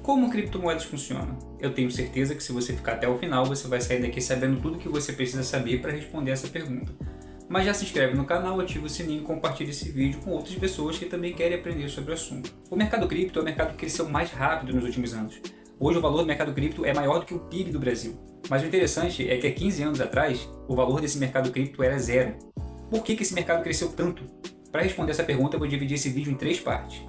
Como criptomoedas funcionam? Eu tenho certeza que se você ficar até o final, você vai sair daqui sabendo tudo que você precisa saber para responder essa pergunta. Mas já se inscreve no canal, ativa o sininho e compartilha esse vídeo com outras pessoas que também querem aprender sobre o assunto. O mercado cripto é o mercado que cresceu mais rápido nos últimos anos. Hoje o valor do mercado cripto é maior do que o PIB do Brasil. Mas o interessante é que há 15 anos atrás, o valor desse mercado cripto era zero. Por que esse mercado cresceu tanto? Para responder essa pergunta, eu vou dividir esse vídeo em 3 partes.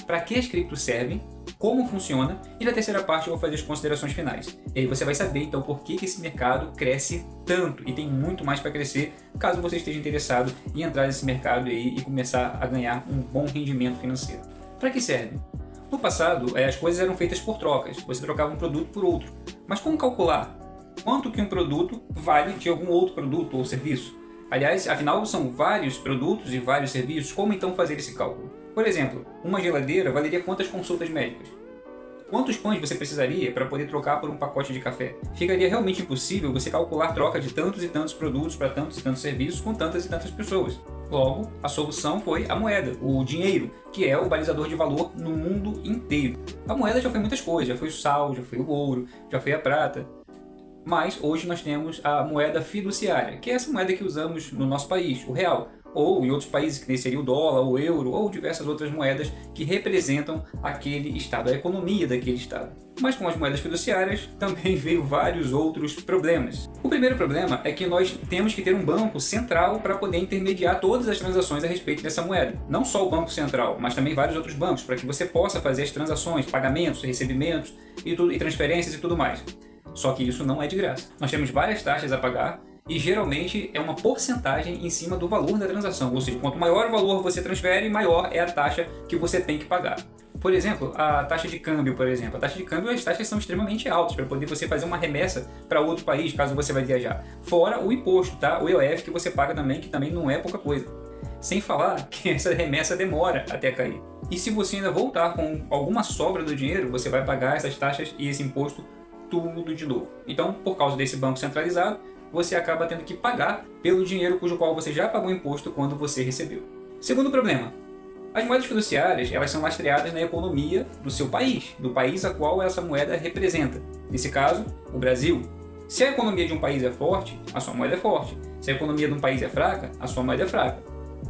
Para que as criptos servem, como funciona, e na terceira parte eu vou fazer as considerações finais. E aí você vai saber então por que esse mercado cresce tanto e tem muito mais para crescer, caso você esteja interessado em entrar nesse mercado aí e começar a ganhar um bom rendimento financeiro. Para que serve? No passado, as coisas eram feitas por trocas, você trocava um produto por outro. Mas como calcular quanto que um produto vale de algum outro produto ou serviço? Aliás, afinal são vários produtos e vários serviços, como então fazer esse cálculo? Por exemplo, uma geladeira valeria quantas consultas médicas? Quantos pães você precisaria para poder trocar por um pacote de café? Ficaria realmente impossível você calcular troca de tantos e tantos produtos para tantos e tantos serviços com tantas e tantas pessoas. Logo, a solução foi a moeda, o dinheiro, que é o balizador de valor no mundo inteiro. A moeda já foi muitas coisas, já foi o sal, já foi o ouro, já foi a prata. Mas hoje nós temos a moeda fiduciária, que é essa moeda que usamos no nosso país, o real, ou em outros países que seria o dólar, o euro, ou diversas outras moedas que representam aquele estado, a economia daquele estado. Mas com as moedas fiduciárias também veio vários outros problemas. O primeiro problema é que nós temos que ter um banco central para poder intermediar todas as transações a respeito dessa moeda. Não só o Banco Central, mas também vários outros bancos, para que você possa fazer as transações, pagamentos, recebimentos e transferências e tudo mais. Só que isso não é de graça. Nós temos várias taxas a pagar e geralmente é uma porcentagem em cima do valor da transação. Ou seja, quanto maior o valor você transfere, maior é a taxa que você tem que pagar. Por exemplo, a taxa de câmbio, por exemplo. A taxa de câmbio, as taxas são extremamente altas para poder você fazer uma remessa para outro país, caso você vai viajar. Fora o imposto, tá? O IOF que você paga também, que também não é pouca coisa. Sem falar que essa remessa demora até cair. E se você ainda voltar com alguma sobra do dinheiro, você vai pagar essas taxas e esse imposto tudo de novo. Então, por causa desse banco centralizado, você acaba tendo que pagar pelo dinheiro cujo qual você já pagou imposto quando você recebeu. Segundo problema, as moedas fiduciárias elas são lastreadas na economia do seu país, do país a qual essa moeda representa. Nesse caso, o Brasil. Se a economia de um país é forte, a sua moeda é forte. Se a economia de um país é fraca, a sua moeda é fraca.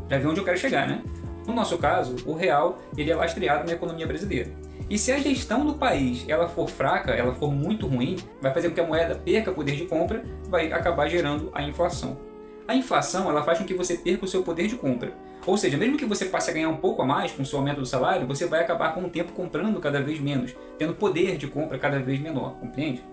Já viu onde eu quero chegar, né? No nosso caso, o real ele é lastreado na economia brasileira. E se a gestão do país ela for fraca, ela for muito ruim, vai fazer com que a moeda perca poder de compra, vai acabar gerando a inflação. A inflação ela faz com que você perca o seu poder de compra. Ou seja, mesmo que você passe a ganhar um pouco a mais com o seu aumento do salário, você vai acabar com o tempo comprando cada vez menos, tendo poder de compra cada vez menor, compreende?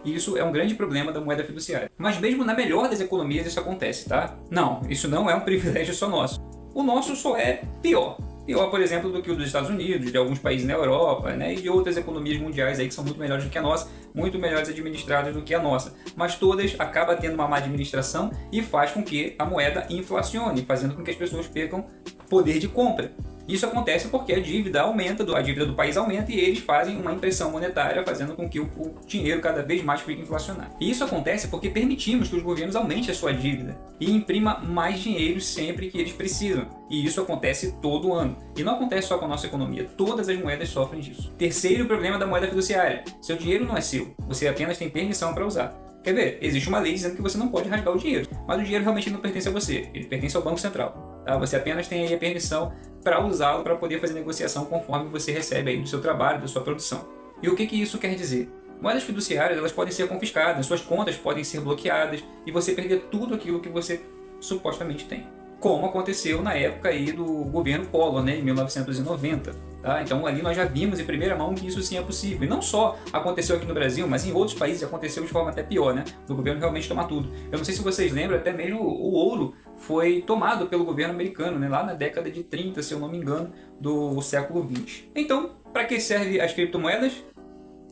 E isso é um grande problema da moeda fiduciária. Mas mesmo na melhor das economias isso acontece, tá? Não, isso não é um privilégio só nosso. O nosso só é pior. Pior, por exemplo, do que o dos Estados Unidos, de alguns países na Europa, né, e de outras economias mundiais aí que são muito melhores do que a nossa, muito melhores administradas do que a nossa. Mas todas acabam tendo uma má administração e faz com que a moeda inflacione, fazendo com que as pessoas percam poder de compra. Isso acontece porque a dívida aumenta, a dívida do país aumenta e eles fazem uma impressão monetária, fazendo com que o dinheiro cada vez mais fique inflacionado. E isso acontece porque permitimos que os governos aumentem a sua dívida e imprima mais dinheiro sempre que eles precisam. E isso acontece todo ano. E não acontece só com a nossa economia, todas as moedas sofrem disso. Terceiro problema da moeda fiduciária: seu dinheiro não é seu, você apenas tem permissão para usar. Quer ver? Existe uma lei dizendo que você não pode rasgar o dinheiro, mas o dinheiro realmente não pertence a você, ele pertence ao Banco Central. Tá? Você apenas tem aí a permissão para usá-lo para poder fazer negociação conforme você recebe aí do seu trabalho, da sua produção. E o que isso quer dizer? Moedas fiduciárias elas podem ser confiscadas, suas contas podem ser bloqueadas e você perder tudo aquilo que você supostamente tem. Como aconteceu na época aí do governo Collor, né, em 1990. Tá? Então ali nós já vimos em primeira mão que isso sim é possível. E não só aconteceu aqui no Brasil, mas em outros países aconteceu de forma até pior, né? Do governo realmente tomar tudo. Eu não sei se vocês lembram, até mesmo o ouro foi tomado pelo governo americano, né? Lá na década de 30, se eu não me engano, do século 20. Então, para que servem as criptomoedas?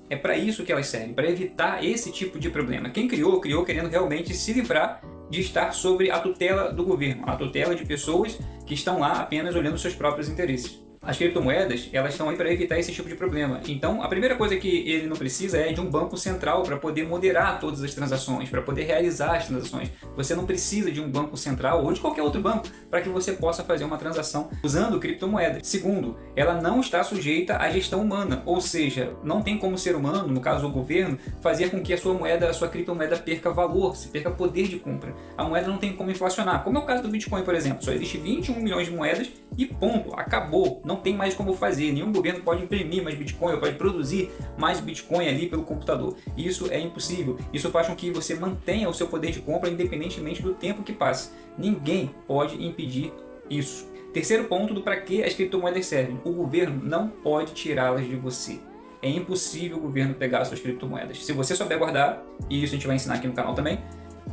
É para isso que elas servem, para evitar esse tipo de problema. Quem criou querendo realmente se livrar de estar sobre a tutela do governo, a tutela de pessoas que estão lá apenas olhando seus próprios interesses. As criptomoedas, elas estão aí para evitar esse tipo de problema. Então, a primeira coisa que ele não precisa é de um banco central para poder moderar todas as transações, para poder realizar as transações. Você não precisa de um banco central ou de qualquer outro banco para que você possa fazer uma transação usando criptomoedas. Segundo, ela não está sujeita à gestão humana, ou seja, não tem como ser humano, no caso o governo, fazer com que a sua moeda, a sua criptomoeda perca valor, se perca poder de compra. A moeda não tem como inflacionar, como é o caso do Bitcoin, por exemplo. Só existe 21 milhões de moedas e ponto, acabou. Não tem mais como fazer, nenhum governo pode imprimir mais Bitcoin ou pode produzir mais Bitcoin ali pelo computador. Isso é impossível. Isso faz com que você mantenha o seu poder de compra independentemente do tempo que passe. Ninguém pode impedir isso. Terceiro ponto do para que as criptomoedas servem. O governo não pode tirá-las de você. É impossível o governo pegar suas criptomoedas. Se você souber guardar, e isso a gente vai ensinar aqui no canal também,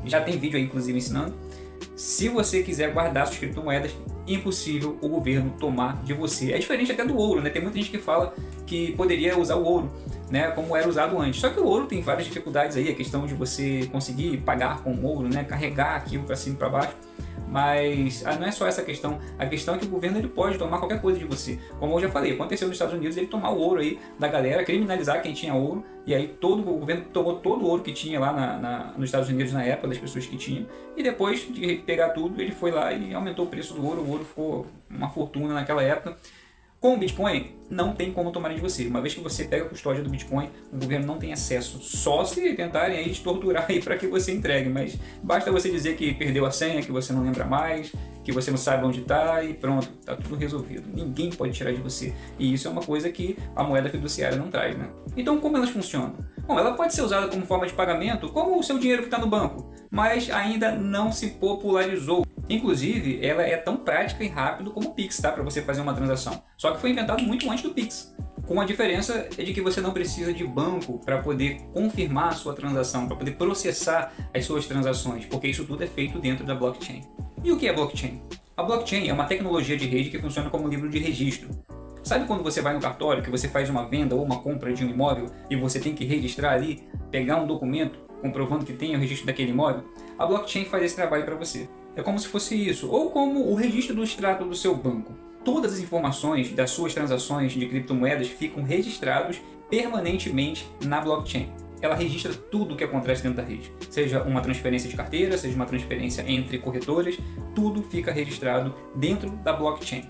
já tem vídeo aí inclusive ensinando. Se você quiser guardar suas criptomoedas, impossível o governo tomar de você. É diferente até do ouro, né? Tem muita gente que fala que poderia usar o ouro, né, como era usado antes. Só que o ouro tem várias dificuldades aí, a questão de você conseguir pagar com ouro, né, carregar aquilo para cima e para baixo. Mas não é só essa questão. A questão é que o governo ele pode tomar qualquer coisa de você. Como eu já falei, aconteceu nos Estados Unidos ele tomar o ouro aí da galera, criminalizar quem tinha ouro, e aí o governo tomou todo o ouro que tinha lá nos Estados Unidos na época, das pessoas que tinham, e depois de pegar tudo, ele foi lá e aumentou o preço do ouro. O ouro ficou uma fortuna naquela época. Com o Bitcoin, não tem como tomarem de você. Uma vez que você pega a custódia do Bitcoin, o governo não tem acesso. Só se tentarem aí te torturar aí para que você entregue. Mas basta você dizer que perdeu a senha, que você não lembra mais, que você não sabe onde está e pronto, está tudo resolvido. Ninguém pode tirar de você. E isso é uma coisa que a moeda fiduciária não traz, né? Então, como elas funcionam? Bom, ela pode ser usada como forma de pagamento, como o seu dinheiro que está no banco, mas ainda não se popularizou. Inclusive, ela é tão prática e rápido como o Pix, tá? Para você fazer uma transação. Só que foi inventado muito antes do Pix. Com a diferença de que você não precisa de banco para poder confirmar a sua transação, para poder processar as suas transações, porque isso tudo é feito dentro da blockchain. E o que é blockchain? A blockchain é uma tecnologia de rede que funciona como um livro de registro. Sabe quando você vai no cartório, que você faz uma venda ou uma compra de um imóvel e você tem que registrar ali, pegar um documento comprovando que tem o registro daquele imóvel? A blockchain faz esse trabalho para você. É como se fosse isso, ou como o registro do extrato do seu banco. Todas as informações das suas transações de criptomoedas ficam registrados permanentemente na blockchain. Ela registra tudo o que acontece dentro da rede. Seja uma transferência de carteira, seja uma transferência entre corretoras, tudo fica registrado dentro da blockchain.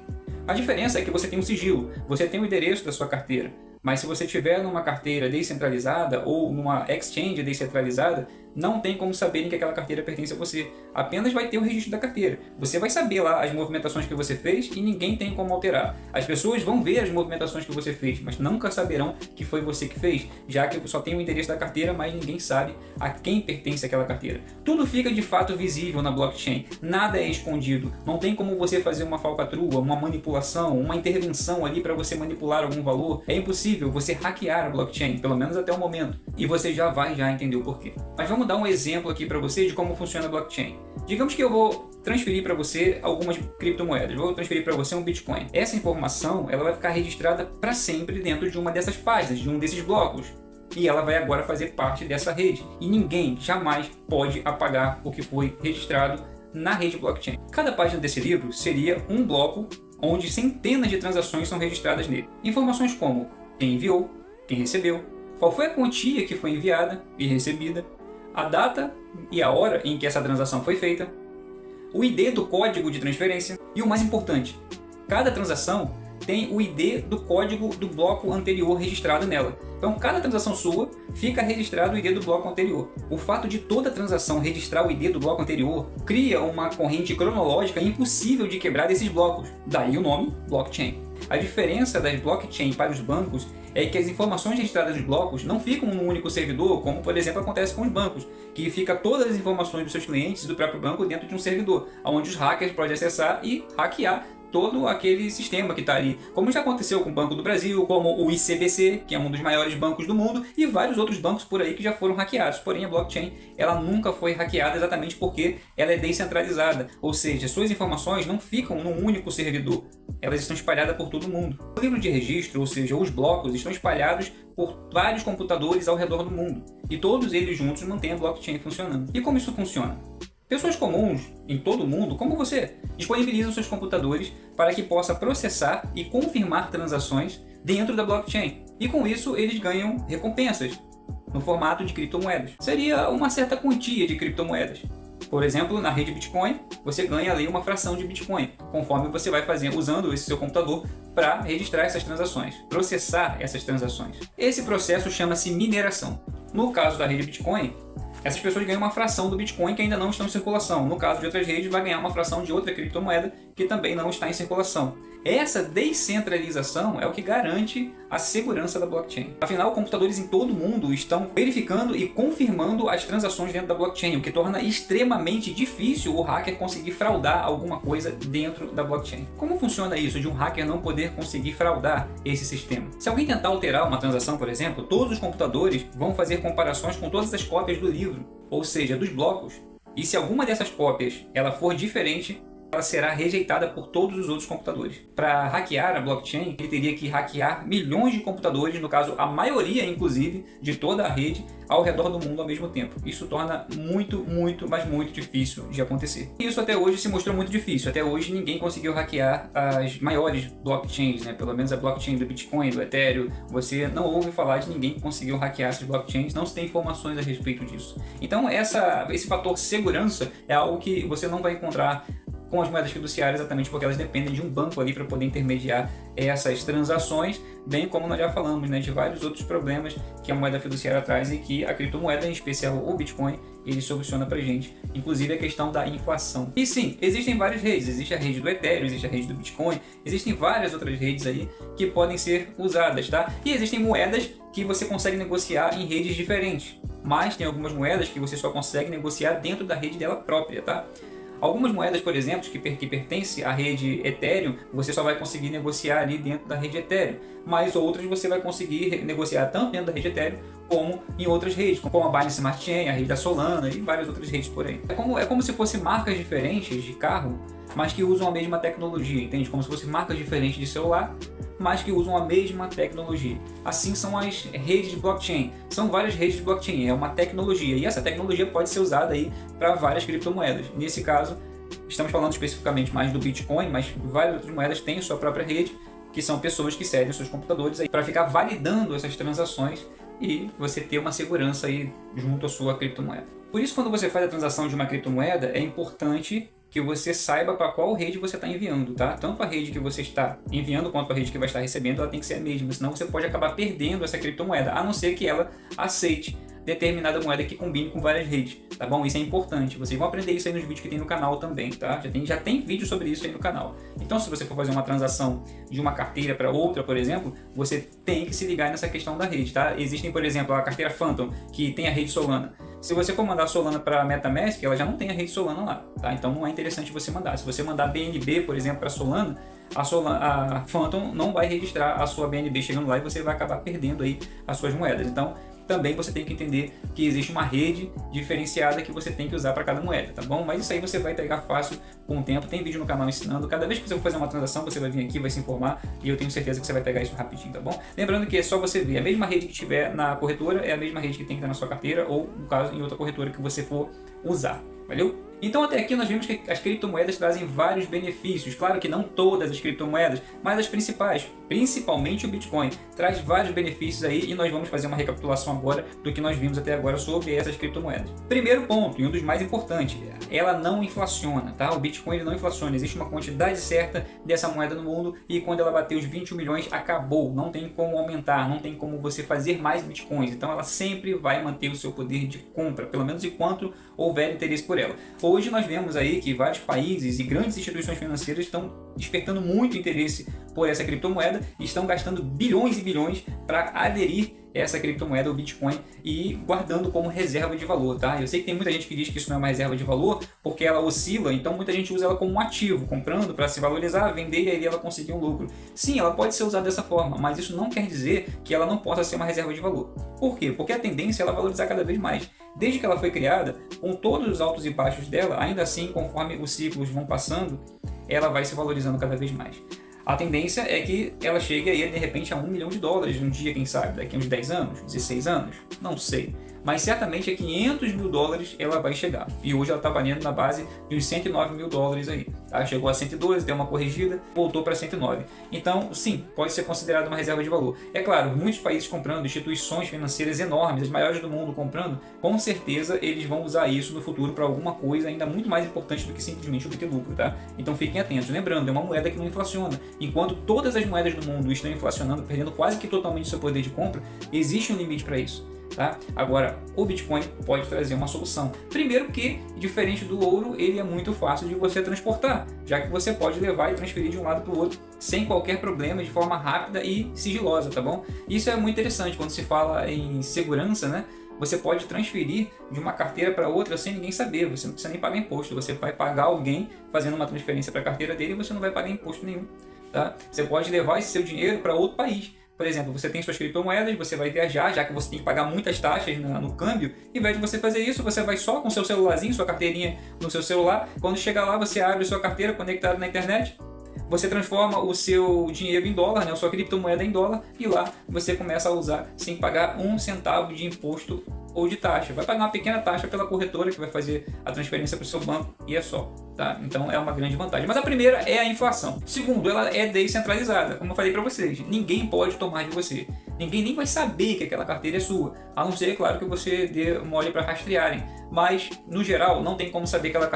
A diferença é que você tem um sigilo, você tem o endereço da sua carteira. Mas se você tiver numa carteira descentralizada ou numa exchange descentralizada, não tem como saberem que aquela carteira pertence a você. Apenas vai ter o registro da carteira. Você vai saber lá as movimentações que você fez e ninguém tem como alterar. As pessoas vão ver as movimentações que você fez, mas nunca saberão que foi você que fez, já que só tem o endereço da carteira, mas ninguém sabe a quem pertence aquela carteira. Tudo fica de fato visível na blockchain. Nada é escondido. Não tem como você fazer uma falcatrua, uma manipulação, uma intervenção ali para você manipular algum valor. É impossível você hackear a blockchain, pelo menos até o momento. E você já vai entender o porquê. Mas vamos dar um exemplo aqui para você de como funciona a blockchain. Digamos que eu vou transferir para você algumas criptomoedas, vou transferir para você um Bitcoin. Essa informação ela vai ficar registrada para sempre dentro de uma dessas páginas, de um desses blocos. E ela vai agora fazer parte dessa rede. E ninguém jamais pode apagar o que foi registrado na rede blockchain. Cada página desse livro seria um bloco onde centenas de transações são registradas nele. Informações como quem enviou, quem recebeu, qual foi a quantia que foi enviada e recebida, a data e a hora em que essa transação foi feita, o ID do código de transferência e o mais importante, cada transação tem o ID do código do bloco anterior registrado nela. Então, cada transação sua fica registrado o ID do bloco anterior. O fato de toda transação registrar o ID do bloco anterior cria uma corrente cronológica impossível de quebrar desses blocos. Daí o nome blockchain. A diferença das blockchain para os bancos é que as informações registradas nos blocos não ficam num único servidor, como por exemplo acontece com os bancos, que fica todas as informações dos seus clientes e do próprio banco dentro de um servidor, onde os hackers podem acessar e hackear todo aquele sistema que está ali, como já aconteceu com o Banco do Brasil, como o ICBC, que é um dos maiores bancos do mundo, e vários outros bancos por aí que já foram hackeados. Porém, a blockchain ela nunca foi hackeada exatamente porque ela é descentralizada, ou seja, suas informações não ficam num único servidor, elas estão espalhadas por todo o mundo. O livro de registro, ou seja, os blocos, estão espalhados por vários computadores ao redor do mundo, e todos eles juntos mantêm a blockchain funcionando. E como isso funciona? Pessoas comuns em todo o mundo, como você, disponibilizam seus computadores para que possa processar e confirmar transações dentro da blockchain. E com isso eles ganham recompensas no formato de criptomoedas. Seria uma certa quantia de criptomoedas. Por exemplo, na rede Bitcoin, você ganha ali uma fração de Bitcoin, conforme você vai usando esse seu computador para registrar essas transações, processar essas transações. Esse processo chama-se mineração. No caso da rede Bitcoin, essas pessoas ganham uma fração do Bitcoin que ainda não está em circulação. No caso de outras redes, vai ganhar uma fração de outra criptomoeda que também não está em circulação. Essa descentralização é o que garante a segurança da blockchain. Afinal, computadores em todo o mundo estão verificando e confirmando as transações dentro da blockchain, o que torna extremamente difícil o hacker conseguir fraudar alguma coisa dentro da blockchain. Como funciona isso de um hacker não poder conseguir fraudar esse sistema? Se alguém tentar alterar uma transação, por exemplo, todos os computadores vão fazer comparações com todas as cópias do livro, ou seja, dos blocos. E se alguma dessas cópias ela for diferente, ela será rejeitada por todos os outros computadores. Para hackear a blockchain, ele teria que hackear milhões de computadores, no caso a maioria inclusive de toda a rede, ao redor do mundo ao mesmo tempo. Isso torna muito difícil de acontecer. E isso até hoje se mostrou muito difícil. Até hoje ninguém conseguiu hackear as maiores blockchains, né? Pelo menos a blockchain do Bitcoin, do Ethereum. Você não ouve falar de ninguém que conseguiu hackear essas blockchains, não se tem informações a respeito disso. Então esse fator segurança é algo que você não vai encontrar com as moedas fiduciárias, exatamente porque elas dependem de um banco ali para poder intermediar essas transações, bem como nós já falamos, né, de vários outros problemas que a moeda fiduciária traz e que a criptomoeda, em especial o Bitcoin, ele soluciona pra gente, inclusive a questão da inflação. E sim, existem várias redes, existe a rede do Ethereum, existe a rede do Bitcoin, existem várias outras redes aí que podem ser usadas, tá? E existem moedas que você consegue negociar em redes diferentes, mas tem algumas moedas que você só consegue negociar dentro da rede dela própria, tá? Algumas moedas, por exemplo, que pertencem à rede Ethereum, você só vai conseguir negociar ali dentro da rede Ethereum, mas outras você vai conseguir negociar tanto dentro da rede Ethereum como em outras redes, como a Binance Smart Chain, a rede da Solana e várias outras redes por aí. É como se fossem marcas diferentes de carro, mas que usam a mesma tecnologia, entende? Como se fossem marcas diferentes de celular, mas que usam a mesma tecnologia. Assim são as redes de blockchain. São várias redes de blockchain, é uma tecnologia. E essa tecnologia pode ser usada aí para várias criptomoedas. Nesse caso, estamos falando especificamente mais do Bitcoin, mas várias outras moedas têm sua própria rede, que são pessoas que cedem os seus computadores para ficar validando essas transações e você ter uma segurança aí junto à sua criptomoeda. Por isso, quando você faz a transação de uma criptomoeda, é importante que você saiba para qual rede você está enviando, tá? Tanto a rede que você está enviando quanto a rede que vai estar recebendo, ela tem que ser a mesma, senão você pode acabar perdendo essa criptomoeda, a não ser que ela aceite determinada moeda que combine com várias redes, tá bom? Isso é importante, vocês vão aprender isso aí nos vídeos que tem no canal também, tá? Já tem vídeo sobre isso aí no canal. Então, se você for fazer uma transação de uma carteira para outra, por exemplo, você tem que se ligar nessa questão da rede, tá? Existem, por exemplo, a carteira Phantom, que tem a rede Solana. Se você for mandar Solana para MetaMask, ela já não tem a rede Solana lá, tá? Então não é interessante você mandar. Se você mandar BNB, por exemplo, para Solana, a Phantom não vai registrar a sua BNB chegando lá e você vai acabar perdendo aí as suas moedas. Então, também você tem que entender que existe uma rede diferenciada que você tem que usar para cada moeda, tá bom? Mas isso aí você vai pegar fácil com o tempo, tem vídeo no canal ensinando. Cada vez que você for fazer uma transação, você vai vir aqui, vai se informar e eu tenho certeza que você vai pegar isso rapidinho, tá bom? Lembrando que é só você ver, a mesma rede que tiver na corretora é a mesma rede que tem que estar na sua carteira ou, no caso, em outra corretora que você for usar, valeu? Então até aqui nós vimos que as criptomoedas trazem vários benefícios. Claro que não todas as criptomoedas, mas as principais, principalmente o Bitcoin, traz vários benefícios aí e nós vamos fazer uma recapitulação agora do que nós vimos até agora sobre essas criptomoedas. Primeiro ponto, e um dos mais importantes, ela não inflaciona, tá? O Bitcoin ele não inflaciona, existe uma quantidade certa dessa moeda no mundo e quando ela bater os 21 milhões, acabou, não tem como aumentar, não tem como você fazer mais Bitcoins, então ela sempre vai manter o seu poder de compra, pelo menos enquanto houver interesse por ela. Hoje nós vemos aí que vários países e grandes instituições financeiras estão despertando muito interesse por essa criptomoeda e estão gastando bilhões e bilhões para aderir essa criptomoeda, o Bitcoin, e guardando como reserva de valor, tá? Eu sei que tem muita gente que diz que isso não é uma reserva de valor porque ela oscila, então muita gente usa ela como um ativo, comprando para se valorizar, vender e aí ela conseguir um lucro. Sim, ela pode ser usada dessa forma, mas isso não quer dizer que ela não possa ser uma reserva de valor. Por quê? Porque a tendência é ela valorizar cada vez mais. Desde que ela foi criada, com todos os altos e baixos dela, ainda assim, conforme os ciclos vão passando, ela vai se valorizando cada vez mais. A tendência é que ela chegue aí, de repente, a $1 milhão um dia, quem sabe, daqui a uns 10 anos, 16 anos, não sei. mas certamente a 500 mil dólares ela vai chegar. E hoje ela está valendo na base de uns 109 mil dólares aí. Tá? Chegou a 112, deu uma corrigida, voltou para 109. Então, sim, pode ser considerado uma reserva de valor. É claro, muitos países comprando, instituições financeiras enormes, as maiores do mundo comprando, com certeza eles vão usar isso no futuro para alguma coisa ainda muito mais importante do que simplesmente obter lucro, tá? Então fiquem atentos. Lembrando, é uma moeda que não inflaciona. Enquanto todas as moedas do mundo estão inflacionando, perdendo quase que totalmente seu poder de compra, existe um limite para isso. Tá? Agora, o Bitcoin pode trazer uma solução. Primeiro que, diferente do ouro, ele é muito fácil de você transportar, já que você pode levar e transferir de um lado para o outro sem qualquer problema, de forma rápida e sigilosa, tá bom? Isso é muito interessante quando se fala em segurança, né? Você pode transferir de uma carteira para outra sem ninguém saber, você não precisa nem pagar imposto, você vai pagar alguém fazendo uma transferência para a carteira dele e você não vai pagar imposto nenhum. Tá? Você pode levar esse seu dinheiro para outro país. Por exemplo, você tem suas criptomoedas, você vai viajar, já que você tem que pagar muitas taxas no câmbio. Em vez de você fazer isso, você vai só com seu celularzinho, sua carteirinha no seu celular. Quando chegar lá, você abre sua carteira conectada na internet. Você transforma o seu dinheiro em dólar, né, a sua criptomoeda em dólar, e lá você começa a usar sem pagar um centavo de imposto ou de taxa. Vai pagar uma pequena taxa pela corretora que vai fazer a transferência para o seu banco e é só. Tá? Então é uma grande vantagem. Mas a primeira é a inflação. Segundo, ela é descentralizada. Como eu falei para vocês, ninguém pode tomar de você. Ninguém nem vai saber que aquela carteira é sua. A não ser, claro, que você dê mole para rastrearem. Mas, no geral, não tem como saber que aquela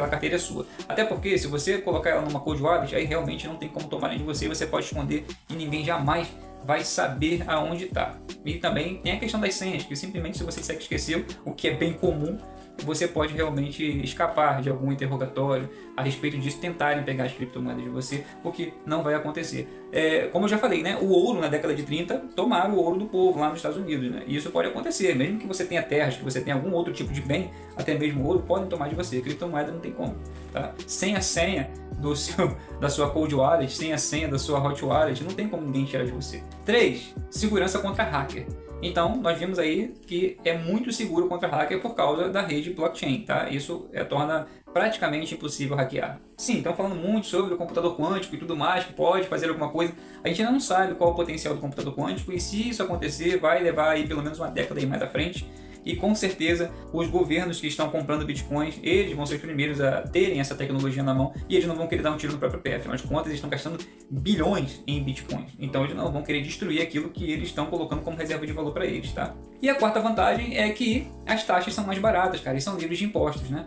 carteira é sua. Até porque, se você colocar ela numa cold wallet, aí realmente não tem como tomarem de você. Você pode esconder e ninguém jamais vai saber aonde está. E também tem a questão das senhas, que simplesmente se você disser que esqueceu, o que é bem comum, você pode realmente escapar de algum interrogatório a respeito disso, tentarem pegar as criptomoedas de você, o que não vai acontecer. Como eu já falei, né, o ouro na década de 30 tomaram o ouro do povo lá nos Estados Unidos, né, e isso pode acontecer, mesmo que você tenha terras, que você tenha algum outro tipo de bem, até mesmo ouro, podem tomar de você. Criptomoeda não tem como. Tá? Sem a senha da sua cold wallet, sem a senha da sua hot wallet, não tem como ninguém tirar de você. 3. Segurança contra hacker. Então, nós vimos aí que é muito seguro contra hacker por causa da rede blockchain, tá? Isso torna praticamente impossível hackear. Sim, estão falando muito sobre o computador quântico e tudo mais, que pode fazer alguma coisa. A gente ainda não sabe qual é o potencial do computador quântico e se isso acontecer, vai levar aí pelo menos uma década aí mais à frente. E com certeza os governos que estão comprando bitcoins, eles vão ser os primeiros a terem essa tecnologia na mão e eles não vão querer dar um tiro no próprio pé. Afinal de contas, eles estão gastando bilhões em bitcoins. Então eles não vão querer destruir aquilo que eles estão colocando como reserva de valor para eles, tá? E a quarta vantagem é que as taxas são mais baratas, cara, e são livres de impostos, né?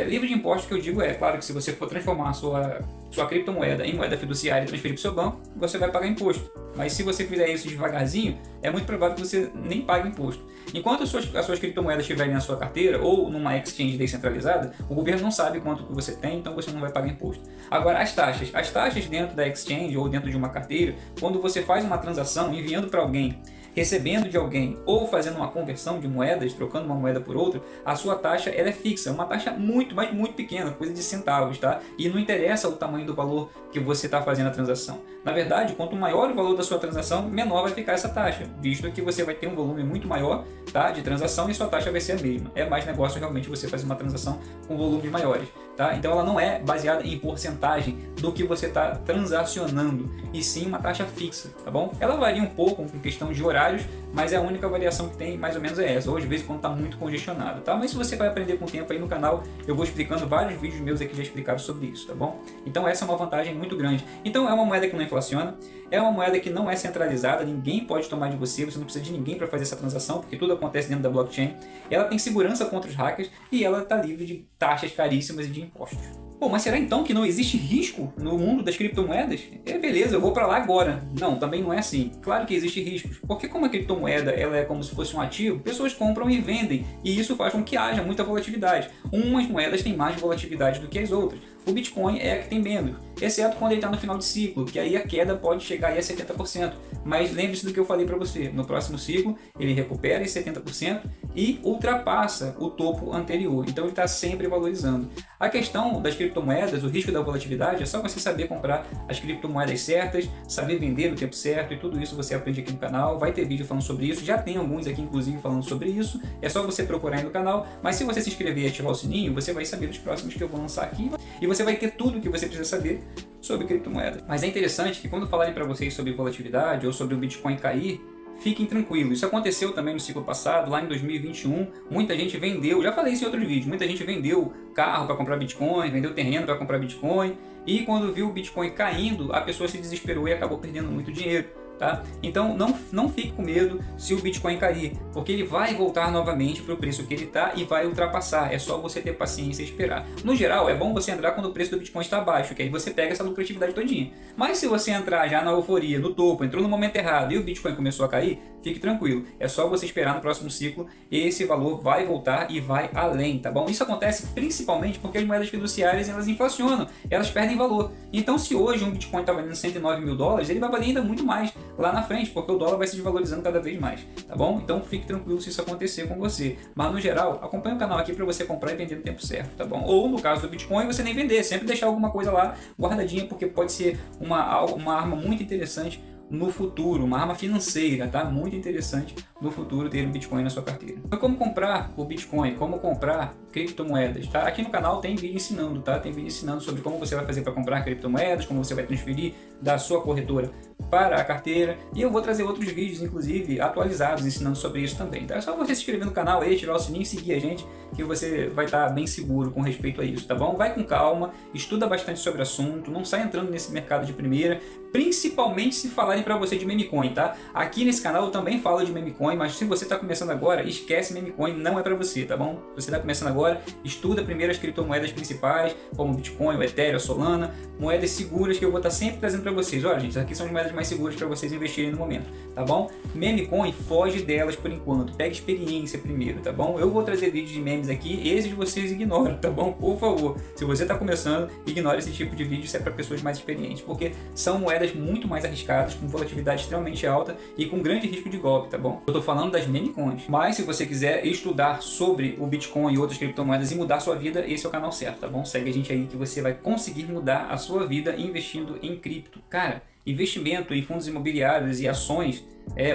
Livre de impostos que eu digo claro que se você for transformar a sua criptomoeda em moeda fiduciária e transferir para o seu banco, você vai pagar imposto. Mas se você fizer isso devagarzinho, é muito provável que você nem pague imposto. Enquanto as suas criptomoedas estiverem na sua carteira ou numa exchange descentralizada, o governo não sabe quanto que você tem, então você não vai pagar imposto. Agora, as taxas dentro da exchange ou dentro de uma carteira, quando você faz uma transação enviando para alguém, recebendo de alguém ou fazendo uma conversão de moedas, trocando uma moeda por outra, a sua taxa ela é fixa, uma taxa muito, mas muito pequena, coisa de centavos, tá? E não interessa o tamanho do valor que você está fazendo a transação. Na verdade, quanto maior o valor da sua transação, menor vai ficar essa taxa, visto que você vai ter um volume muito maior, tá, de transação e sua taxa vai ser a mesma. É mais negócio realmente você fazer uma transação com volumes maiores. Tá? Então ela não é baseada em porcentagem do que você está transacionando, e sim uma taxa fixa, tá bom? Ela varia um pouco com questão de horários, mas a única variação que tem mais ou menos é essa, ou às vezes quando está muito congestionado, tá? Mas se você vai aprender com o tempo aí no canal, eu vou explicando, vários vídeos meus aqui já explicaram sobre isso, tá bom? Então essa é uma vantagem muito grande. Então é uma moeda que não inflaciona, é uma moeda que não é centralizada, ninguém pode tomar de você não precisa de ninguém para fazer essa transação, porque tudo acontece dentro da blockchain. Ela tem segurança contra os hackers e ela está livre de taxas caríssimas e de impostos. Pô, mas será então que não existe risco no mundo das criptomoedas? Beleza, eu vou para lá agora. Não, também não é assim. Claro que existe riscos, porque como a criptomoeda ela é como se fosse um ativo, pessoas compram e vendem, e isso faz com que haja muita volatilidade. Umas moedas têm mais volatilidade do que as outras. O Bitcoin é a que tem menos, exceto quando ele está no final de ciclo, que aí a queda pode chegar aí a 70%. Mas lembre-se do que eu falei para você, no próximo ciclo ele recupera esses 70% e ultrapassa o topo anterior, então ele está sempre valorizando. A questão das criptomoedas, o risco da volatilidade, é só você saber comprar as criptomoedas certas, saber vender no tempo certo, e tudo isso você aprende aqui no canal. Vai ter vídeo falando sobre isso, já tem alguns aqui inclusive falando sobre isso, é só você procurar aí no canal. Mas se você se inscrever e ativar o sininho, você vai saber dos próximos que eu vou lançar aqui, e você vai ter tudo o que você precisa saber sobre criptomoedas. Mas é interessante que quando falarem para vocês sobre volatilidade ou sobre o Bitcoin cair, fiquem tranquilos. Isso aconteceu também no ciclo passado, lá em 2021, muita gente vendeu, já falei isso em outros vídeos, muita gente vendeu carro para comprar Bitcoin, vendeu terreno para comprar Bitcoin, e quando viu o Bitcoin caindo, a pessoa se desesperou e acabou perdendo muito dinheiro. Tá? Então não fique com medo se o Bitcoin cair, porque ele vai voltar novamente para o preço que ele está e vai ultrapassar. É só você ter paciência e esperar. No geral, é bom você entrar quando o preço do Bitcoin está baixo, que aí você pega essa lucratividade todinha. Mas se você entrar já na euforia, no topo, entrou no momento errado e o Bitcoin começou a cair, fique tranquilo. É só você esperar no próximo ciclo e esse valor vai voltar e vai além, tá bom? Isso acontece principalmente porque as moedas fiduciárias elas inflacionam, elas perdem valor. Então se hoje um Bitcoin está valendo 109 mil dólares, ele vai valer ainda muito mais lá na frente, porque o dólar vai se desvalorizando cada vez mais, tá bom? Então fique tranquilo se isso acontecer com você. Mas no geral, acompanhe o canal aqui para você comprar e vender no tempo certo, tá bom? Ou no caso do Bitcoin, você nem vender, sempre deixar alguma coisa lá guardadinha, porque pode ser uma arma muito interessante no futuro, uma arma financeira, tá? Muito interessante no futuro ter um Bitcoin na sua carteira. Então, como comprar o Bitcoin, como comprar criptomoedas, tá? Aqui no canal tem vídeo ensinando, tá? Tem vídeo ensinando sobre como você vai fazer para comprar criptomoedas, como você vai transferir da sua corretora para a carteira, e eu vou trazer outros vídeos, inclusive atualizados, ensinando sobre isso também, tá? É só você se inscrever no canal aí, ativar o sininho e seguir a gente, que você vai estar bem seguro com respeito a isso, tá bom? Vai com calma, estuda bastante sobre o assunto, não sai entrando nesse mercado de primeira, principalmente se falarem para você de meme coin, tá? Aqui nesse canal eu também falo de meme coin, mas se você está começando agora, esquece meme coin, não é para você, tá bom? Se você está começando agora, estuda primeiro as criptomoedas principais, como o Bitcoin, o Ethereum, a Solana, moedas seguras que eu vou estar sempre trazendo para vocês. Olha, gente, aqui são as moedas mais seguras para vocês investirem no momento, tá bom? Meme coin, foge delas por enquanto, pega experiência primeiro, tá bom? Eu vou trazer vídeos de memes aqui, esses vocês ignoram, tá bom? Por favor, se você está começando, ignore esse tipo de vídeo, isso é para pessoas mais experientes, porque são moedas muito mais arriscadas, com volatilidade extremamente alta e com grande risco de golpe, tá bom? Eu tô falando das meme coins, mas se você quiser estudar sobre o Bitcoin e outras criptomoedas e mudar a sua vida, esse é o canal certo, tá bom? Segue a gente aí que você vai conseguir mudar a sua vida investindo em cripto. Cara, investimento em fundos imobiliários e ações,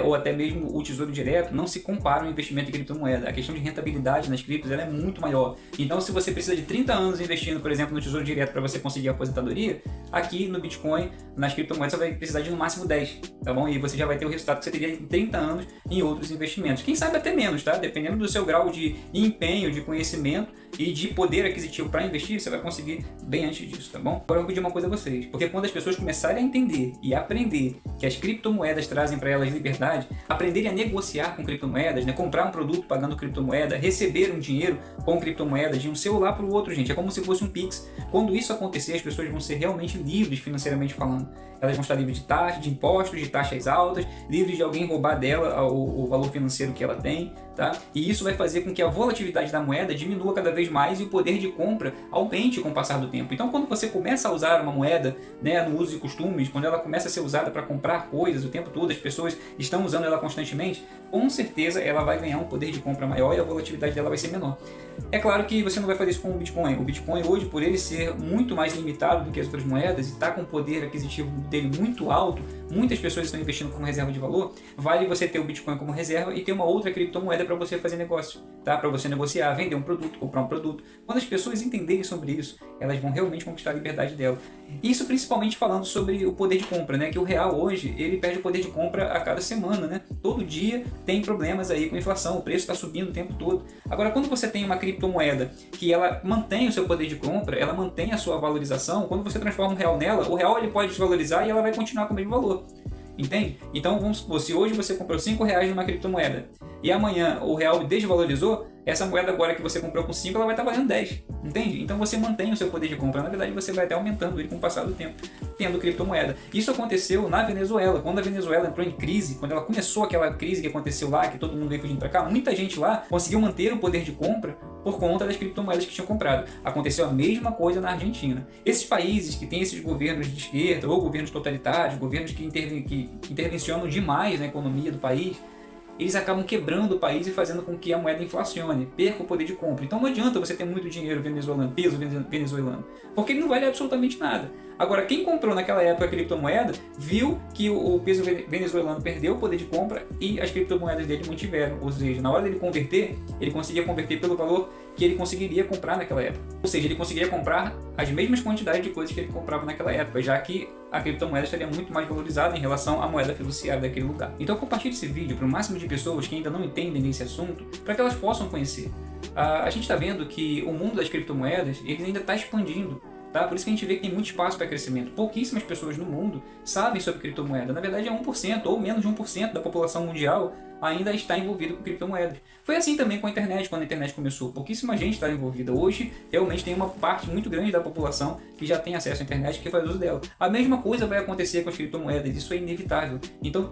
ou até mesmo o tesouro direto, não se compara ao investimento em criptomoeda. A questão de rentabilidade nas criptos ela é muito maior. Então, se você precisa de 30 anos investindo, por exemplo, no tesouro direto para você conseguir a aposentadoria, aqui no Bitcoin, nas criptomoedas, você vai precisar de no máximo 10, tá bom? E você já vai ter o resultado que você teria em 30 anos em outros investimentos. Quem sabe até menos, tá? Dependendo do seu grau de empenho, de conhecimento e de poder aquisitivo para investir, você vai conseguir bem antes disso, tá bom? Agora eu vou pedir uma coisa a vocês, porque quando as pessoas começarem a entender e aprender que as criptomoedas trazem para elas liberdade, aprenderem a negociar com criptomoedas, né? Comprar um produto pagando criptomoeda, receber um dinheiro com criptomoedas de um celular para o outro, gente, é como se fosse um Pix. Quando isso acontecer, as pessoas vão ser realmente livres financeiramente falando. Elas vão estar livres de taxas, de impostos, de taxas altas, livres de alguém roubar dela o valor financeiro que ela tem, tá? E isso vai fazer com que a volatilidade da moeda diminua cada vez mais e o poder de compra aumente com o passar do tempo. Então, quando você começa a usar uma moeda, né, no uso e costumes, quando ela começa a ser usada para comprar coisas o tempo todo, as pessoas estão usando ela constantemente, com certeza ela vai ganhar um poder de compra maior e a volatilidade dela vai ser menor. É claro que você não vai fazer isso com o Bitcoin. O Bitcoin hoje, por ele ser muito mais limitado do que as outras moedas e estar com um poder aquisitivo dele muito alto, muitas pessoas estão investindo como reserva de valor, vale você ter o Bitcoin como reserva e ter uma outra criptomoeda para você fazer negócio, tá? Para você negociar, vender um produto, comprar um produto. Quando as pessoas entenderem sobre isso, elas vão realmente conquistar a liberdade dela. Isso principalmente falando sobre o poder de compra, né? Que o real hoje, ele perde o poder de compra a cada semana, né? Todo dia tem problemas aí com a inflação, o preço está subindo o tempo todo. Agora, quando você tem uma criptomoeda que ela mantém o seu poder de compra, ela mantém a sua valorização, quando você transforma um real nela, o real ele pode desvalorizar e ela vai continuar com o mesmo valor. Entende? Então, vamos supor, se hoje você comprou R$5 numa criptomoeda e amanhã o real desvalorizou, essa moeda agora que você comprou com 5, ela vai estar valendo 10. Entende? Então você mantém o seu poder de compra. Na verdade, você vai até aumentando ele com o passar do tempo, tendo criptomoeda. Isso aconteceu na Venezuela. Quando a Venezuela entrou em crise, quando ela começou aquela crise que aconteceu lá, que todo mundo veio fugindo para cá, muita gente lá conseguiu manter o poder de compra por conta das criptomoedas que tinham comprado. Aconteceu a mesma coisa na Argentina. Esses países que têm esses governos de esquerda ou governos totalitários, governos que intervencionam demais na economia do país, eles acabam quebrando o país e fazendo com que a moeda inflacione, perca o poder de compra. Então não adianta você ter muito dinheiro venezuelano, peso venezuelano, porque ele não vale absolutamente nada. Agora, quem comprou naquela época a criptomoeda, viu que o peso venezuelano perdeu o poder de compra e as criptomoedas dele mantiveram. Ou seja, na hora dele converter, ele conseguia converter pelo valor que ele conseguiria comprar naquela época. Ou seja, ele conseguiria comprar as mesmas quantidades de coisas que ele comprava naquela época, já que a criptomoeda estaria muito mais valorizada em relação à moeda fiduciária daquele lugar. Então compartilhe esse vídeo para o máximo de pessoas que ainda não entendem desse assunto, para que elas possam conhecer. A gente está vendo que o mundo das criptomoedas ele ainda está expandindo. Tá? Por isso que a gente vê que tem muito espaço para crescimento. Pouquíssimas pessoas no mundo sabem sobre criptomoeda. Na verdade é 1% ou menos de 1% da população mundial ainda está envolvido com criptomoedas. Foi assim também com a internet, quando a internet começou. Pouquíssima gente está envolvida. Hoje, realmente tem uma parte muito grande da população que já tem acesso à internet e que faz uso dela. A mesma coisa vai acontecer com as criptomoedas. Isso é inevitável. Então,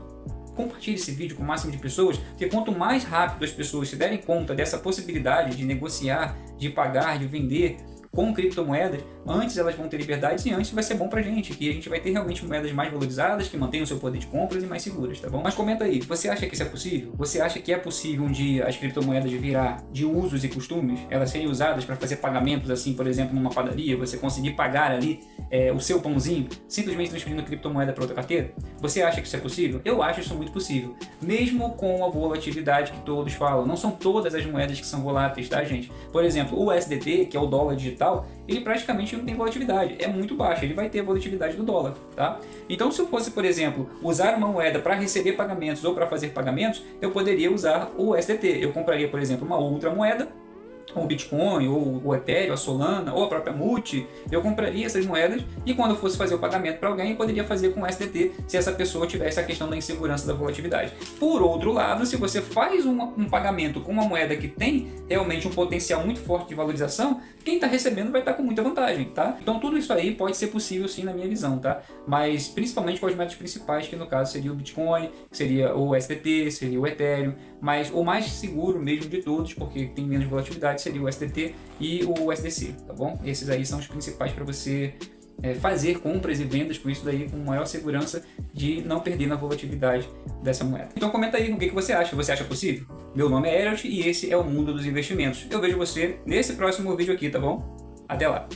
compartilhe esse vídeo com o máximo de pessoas, porque quanto mais rápido as pessoas se derem conta dessa possibilidade de negociar, de pagar, de vender com criptomoedas, antes elas vão ter liberdade e antes vai ser bom pra gente, que a gente vai ter realmente moedas mais valorizadas, que mantenham o seu poder de compras e mais seguras, tá bom? Mas comenta aí, você acha que isso é possível? Você acha que é possível um dia as criptomoedas virar de usos e costumes? Elas serem usadas para fazer pagamentos assim, por exemplo, numa padaria, você conseguir pagar ali o seu pãozinho, simplesmente transferindo criptomoeda para outra carteira? Você acha que isso é possível? Eu acho isso muito possível, mesmo com a volatilidade que todos falam. Não são todas as moedas que são voláteis, tá, gente? Por exemplo, o USDT, que é o dólar digital, ele praticamente não tem volatilidade, é muito baixa, ele vai ter a volatilidade do dólar, tá? Então se eu fosse, por exemplo, usar uma moeda para receber pagamentos ou para fazer pagamentos, eu poderia usar o USDT. Eu compraria, por exemplo, uma outra moeda, o Bitcoin, ou o Ethereum, a Solana, ou a própria Multi, eu compraria essas moedas e quando eu fosse fazer o pagamento para alguém, eu poderia fazer com o SDT se essa pessoa tivesse a questão da insegurança da volatilidade. Por outro lado, se você faz um pagamento com uma moeda que tem realmente um potencial muito forte de valorização, quem está recebendo vai estar com muita vantagem, tá? Então tudo isso aí pode ser possível sim na minha visão, tá? Mas principalmente com as moedas principais, que no caso seria o Bitcoin, seria o SDT, seria o Ethereum, mas o mais seguro mesmo de todos, porque tem menos volatilidade, seria o SDT e o USDC, tá bom? Esses aí são os principais para você fazer compras e vendas com isso daí com maior segurança de não perder na volatilidade dessa moeda. Então comenta aí o que você acha. Você acha possível? Meu nome é Elliot e esse é o Mundo dos Investimentos. Eu vejo você nesse próximo vídeo aqui, tá bom? Até lá!